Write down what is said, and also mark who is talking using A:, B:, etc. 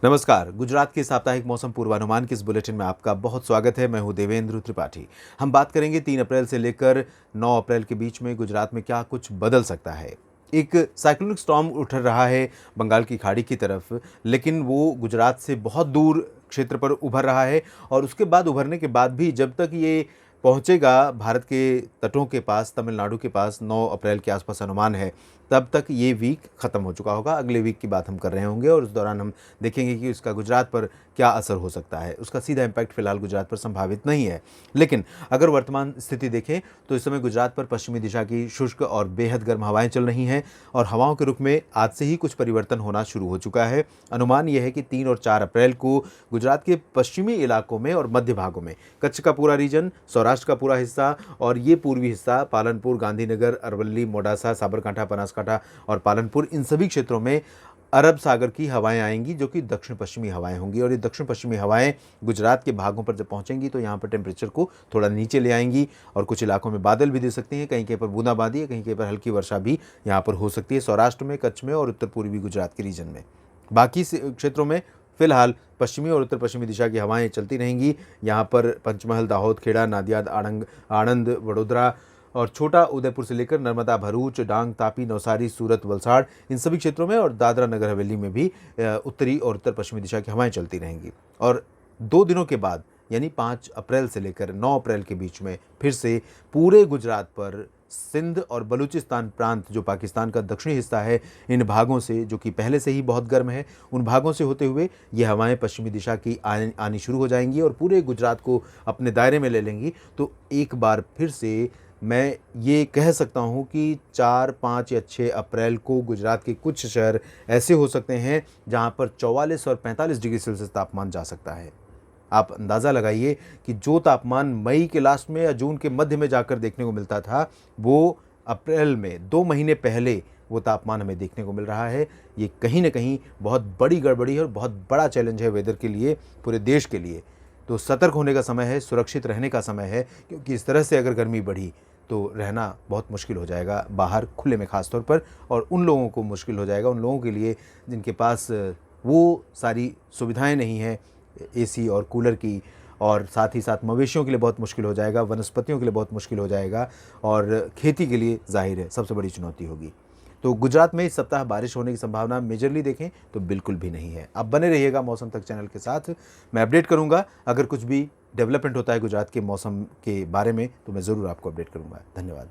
A: नमस्कार। गुजरात के साप्ताहिक मौसम पूर्वानुमान के इस बुलेटिन में आपका बहुत स्वागत है। मैं हूं देवेंद्र त्रिपाठी। हम बात करेंगे 3 अप्रैल से लेकर 9 अप्रैल के बीच में गुजरात में क्या कुछ बदल सकता है। एक साइक्लोनिक स्टॉर्म उठ रहा है बंगाल की खाड़ी की तरफ, लेकिन वो गुजरात से बहुत दूर क्षेत्र पर उभर रहा है और उसके बाद उभरने के बाद भी जब तक ये पहुंचेगा भारत के तटों के पास, तमिलनाडु के पास 9 अप्रैल के आसपास अनुमान है, तब तक ये वीक ख़त्म हो चुका होगा। अगले वीक की बात हम कर रहे होंगे और उस दौरान हम देखेंगे कि उसका गुजरात पर क्या असर हो सकता है। उसका सीधा इम्पैक्ट फिलहाल गुजरात पर संभावित नहीं है। लेकिन अगर वर्तमान स्थिति देखें तो इस समय गुजरात पर पश्चिमी दिशा की शुष्क और बेहद गर्म हवाएं चल रही हैं और हवाओं के रुख में आज से ही कुछ परिवर्तन होना शुरू हो चुका है। अनुमान यह है कि 3 और 4 अप्रैल को गुजरात के पश्चिमी इलाकों में और मध्य भागों में, कच्छ का पूरा रीजन, सौराष्ट्र का पूरा हिस्सा और ये पूर्वी हिस्सा पालनपुर, गांधीनगर, अरवल्ली, मोडासा, साबरकांठा, बनासकांठा और पालनपुर, इन सभी क्षेत्रों में अरब सागर की हवाएं आएंगी जो कि दक्षिण पश्चिमी हवाएं होंगी और ये दक्षिण पश्चिमी हवाएं गुजरात के भागों पर जब पहुंचेंगी तो यहाँ पर टेम्परेचर को थोड़ा नीचे ले आएंगी और कुछ इलाकों में बादल भी दे सकती हैं। कहीं कहीं पर बूंदाबांदी, कहीं कहीं पर हल्की वर्षा भी यहाँ पर हो सकती है सौराष्ट्र में, कच्छ में और उत्तर पूर्वी गुजरात के रीजन में। बाकी क्षेत्रों में फिलहाल पश्चिमी और उत्तर पश्चिमी दिशा की हवाएं चलती रहेंगी। यहाँ पर पंचमहल, दाहोद, खेड़ा, नादियाद, आणंद, वडोदरा और छोटा उदयपुर से लेकर नर्मदा, भरूच, डांग, तापी, नवसारी, सूरत, वलसाड़, इन सभी क्षेत्रों में और दादरा नगर हवेली में भी उत्तरी और उत्तर पश्चिमी दिशा की हवाएं चलती रहेंगी। और 2 दिनों के बाद यानी 5 अप्रैल से लेकर 9 अप्रैल के बीच में फिर से पूरे गुजरात पर सिंध और बलूचिस्तान प्रांत, जो पाकिस्तान का दक्षिणी हिस्सा है, इन भागों से, जो कि पहले से ही बहुत गर्म है, उन भागों से होते हुए ये हवाएं पश्चिमी दिशा की आनी शुरू हो जाएंगी और पूरे गुजरात को अपने दायरे में ले लेंगी। तो एक बार फिर से मैं ये कह सकता हूँ कि 4, 5 या 6 अप्रैल को गुजरात के कुछ शहर ऐसे हो सकते हैं जहाँ पर 44 और 45 डिग्री सेल्सियस तापमान जा सकता है। आप अंदाज़ा लगाइए कि जो तापमान मई के लास्ट में या जून के मध्य में जाकर देखने को मिलता था, वो अप्रैल में 2 महीने पहले वो तापमान हमें देखने को मिल रहा है। ये कहीं न कहीं बहुत बड़ी गड़बड़ी है और बहुत बड़ा चैलेंज है वेदर के लिए, पूरे देश के लिए। तो सतर्क होने का समय है, सुरक्षित रहने का समय है, क्योंकि इस तरह से अगर गर्मी बढ़ी तो रहना बहुत मुश्किल हो जाएगा बाहर खुले में ख़ास तौर पर, और उन लोगों को मुश्किल हो जाएगा, उन लोगों के लिए जिनके पास वो सारी सुविधाएं नहीं हैं एसी और कूलर की, और साथ ही साथ मवेशियों के लिए बहुत मुश्किल हो जाएगा, वनस्पतियों के लिए बहुत मुश्किल हो जाएगा और खेती के लिए जाहिर है सबसे बड़ी चुनौती होगी। तो गुजरात में इस सप्ताह बारिश होने की संभावना मेजरली देखें तो बिल्कुल भी नहीं है। आप बने रहिएगा मौसम तक चैनल के साथ, मैं अपडेट करूंगा। अगर कुछ भी डेवलपमेंट होता है गुजरात के मौसम के बारे में तो मैं ज़रूर आपको अपडेट करूंगा। धन्यवाद।